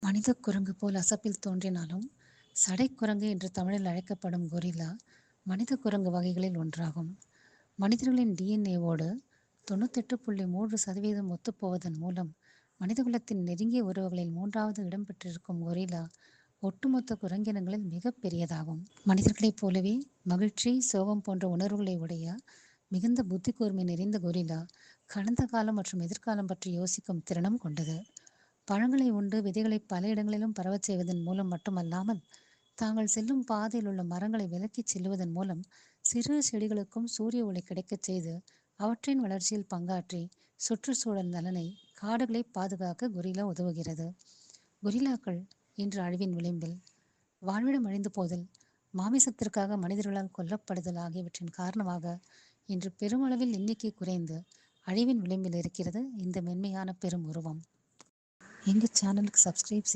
மனித குரங்கு போல் அசப்பில் தோன்றினாலும் சடைக்குரங்கு என்று தமிழில் அழைக்கப்படும் கொரில்லா மனித குரங்கு வகைகளில் ஒன்றாகும். மனிதர்களின் டிஎன்ஏவோடு 98.3% ஒத்துப்போவதன் மூலம் மனிதகுலத்தின் நெருங்கிய உறவுகளில் மூன்றாவது இடம் பெற்றிருக்கும் கொரில்லா ஒட்டுமொத்த குரங்கினங்களில் மிக பெரியதாகும். மனிதர்களைப் போலவே மகிழ்ச்சி, சோகம் போன்ற உணர்வுகளை உடைய மிகுந்த புத்தி கூர்மை நிறைந்த கொரில்லா கடந்த காலம் மற்றும் எதிர்காலம் பற்றி யோசிக்கும் திறனும் கொண்டது. பழங்களை உண்டு விதைகளை பல இடங்களிலும் பரவச் செய்வதன் மூலம் மட்டுமல்லாமல், தாங்கள் செல்லும் பாதையில் உள்ள மரங்களை விலக்கிச் செல்லுவதன் மூலம் சிறு செடிகளுக்கும் சூரிய ஒளி கிடைக்கச் செய்து அவற்றின் வளர்ச்சியில் பங்காற்றி சுற்றுச்சூழல் நலனை, காடுகளை பாதுகாக்க கொரில்லா உதவுகிறது. கொரில்லாக்கள் இன்று அழிவின் விளிம்பில். வாழ்விடம் அழிந்து போதல், மாமிசத்திற்காக மனிதர்களால் கொல்லப்படுதல் ஆகியவற்றின் காரணமாக இன்று பெருமளவில் எண்ணிக்கை குறைந்து அழிவின் விளிம்பில் இருக்கிறது இந்த மென்மையான பெரும் உருவம். எங்கள் சேனலுக்கு சப்ஸ்கிரைப்